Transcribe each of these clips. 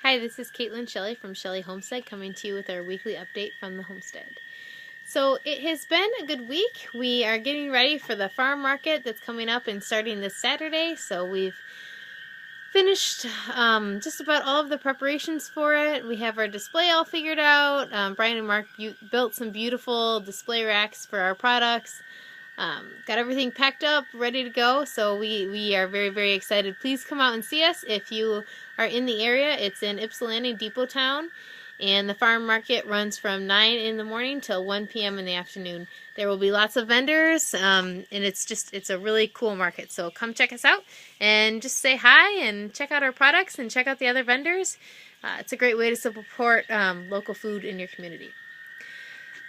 Hi, this is Caitlin Shelley from Shelley Homestead coming to you with our weekly update from the homestead. So it has been a good week. We are getting ready for the farm market that's coming up and starting this Saturday. So we've finished just about all of the preparations for it. We have our display all figured out. Brian and Mark built some beautiful display racks for our products. Got everything packed up, ready to go, so we are very, very excited. Please come out and see us if you are in the area. It's in Ypsilanti, Depot Town, and the farm market runs from 9 in the morning till 1 p.m. in the afternoon. There will be lots of vendors, and it's a really cool market, so come check us out and just say hi and check out our products and check out the other vendors. It's a great way to support local food in your community.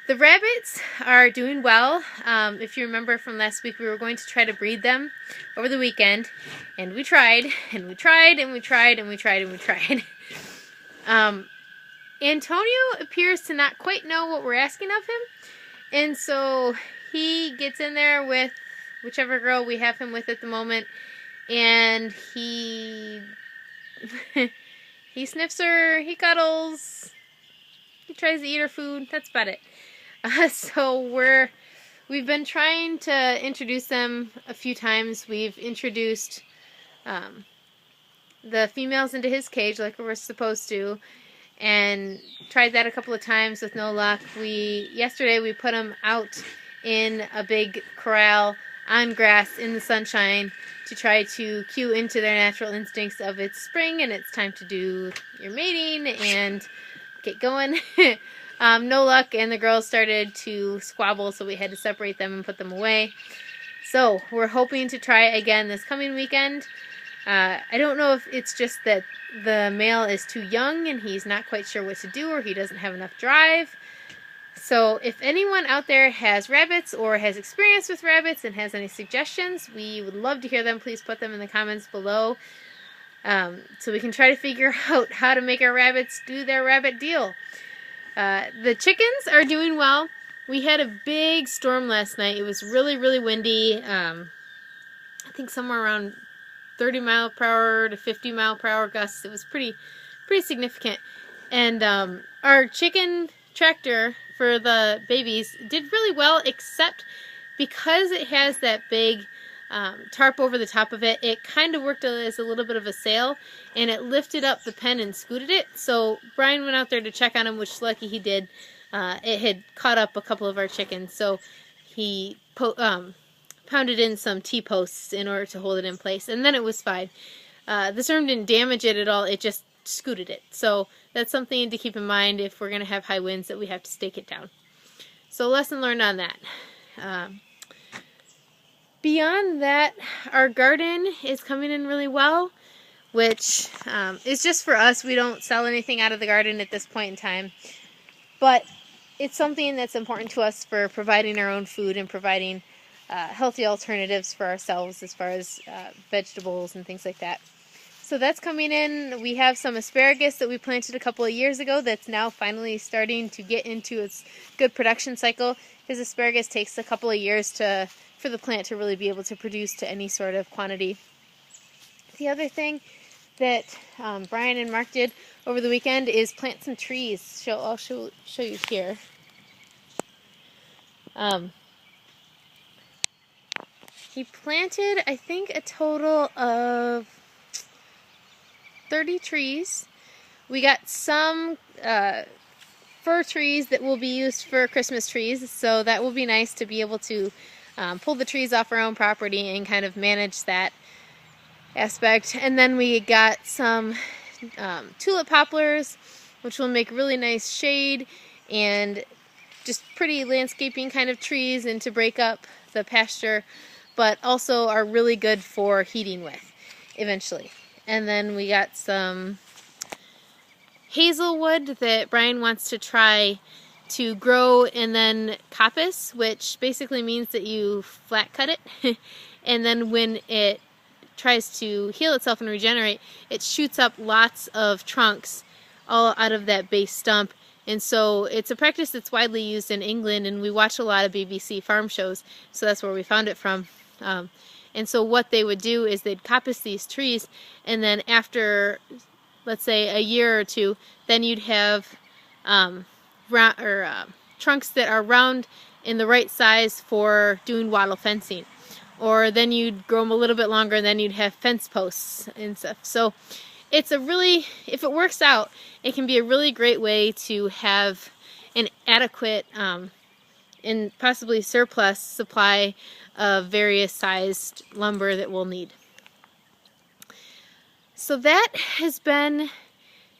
The rabbits are doing well. If you remember from last week, we were going to try to breed them over the weekend, and we tried, and we tried, and we tried, and we tried, and we tried. Antonio appears to not quite know what we're asking of him, and so he gets in there with whichever girl we have him with at the moment, and he sniffs her, he cuddles, he tries to eat her food. That's about it. So we've been trying to introduce them a few times. We've introduced the females into his cage like we were supposed to, and tried that a couple of times with no luck. Yesterday we put them out in a big corral on grass in the sunshine to try to cue into their natural instincts of it's spring and it's time to do your mating and get going. No luck, and the girls started to squabble, so we had to separate them and put them away. So we're hoping to try again this coming weekend. I don't know if it's just that the male is too young and he's not quite sure what to do, or he doesn't have enough drive. So if anyone out there has rabbits or has experience with rabbits and has any suggestions, we would love to hear them. Please put them in the comments below, so we can try to figure out how to make our rabbits do their rabbit deal. The chickens are doing well. We had a big storm last night. It was really, really windy. I think somewhere around 30 mile per hour to 50 mile per hour gusts. It was pretty significant. And our chicken tractor for the babies did really well, except because it has that big tarp over the top of it, it kind of worked as a little bit of a sail, and it lifted up the pen and scooted it. So Brian went out there to check on him, which lucky he did. It had caught up a couple of our chickens, so he pounded in some T-posts in order to hold it in place, and then it was fine. The storm didn't damage it at all, it just scooted it. So that's something to keep in mind if we're going to have high winds, that we have to stake it down. So lesson learned on that. Beyond that, our garden is coming in really well, which is just for us. We don't sell anything out of the garden at this point in time, but it's something that's important to us for providing our own food and providing healthy alternatives for ourselves as far as vegetables and things like that. So that's coming in. We have some asparagus that we planted a couple of years ago that's now finally starting to get into its good production cycle, because asparagus takes a couple of years for the plant to really be able to produce to any sort of quantity. The other thing that Brian and Mark did over the weekend is plant some trees. I'll show you here. He planted, I think, a total of 30 trees. We got some fir trees that will be used for Christmas trees, so that will be nice to be able to pull the trees off our own property and kind of manage that aspect. And then we got some tulip poplars, which will make really nice shade and just pretty landscaping kind of trees, and to break up the pasture, but also are really good for heating with eventually. And then we got some hazelwood that Brian wants to try to grow, and then coppice, which basically means that you flat cut it and then when it tries to heal itself and regenerate, it shoots up lots of trunks all out of that base stump. And so it's a practice that's widely used in England, and we watch a lot of BBC farm shows, so that's where we found it from. And so what they would do is they'd coppice these trees, and then after let's say a year or two, then you'd have trunks that are round in the right size for doing wattle fencing. Or then you'd grow them a little bit longer and then you'd have fence posts and stuff. So it's a really, if it works out, it can be a really great way to have an adequate and possibly surplus supply of various sized lumber that we'll need. So that has been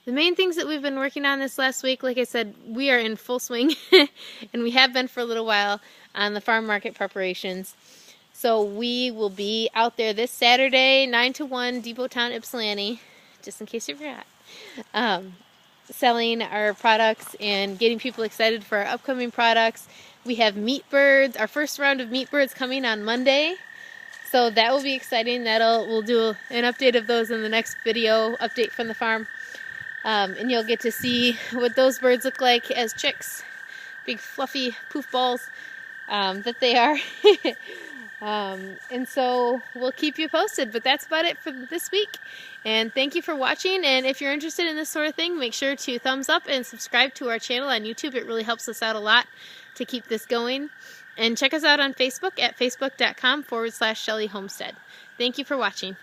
the main things that we've been working on this last week. Like I said, we are in full swing and we have been for a little while on the farm market preparations. So we will be out there this Saturday, 9 to 1, Depot Town, Ypsilanti, just in case you forgot, selling our products and getting people excited for our upcoming products. We have meat birds, our first round of meat birds coming on Monday. So that will be exciting. We'll do an update of those in the next video update from the farm. And you'll get to see what those birds look like as chicks. Big fluffy poof balls that they are. And so we'll keep you posted, but that's about it for this week. And thank you for watching. And if you're interested in this sort of thing, make sure to thumbs up and subscribe to our channel on YouTube. It really helps us out a lot to keep this going. And check us out on Facebook at facebook.com/Shelley Homestead. Thank you for watching.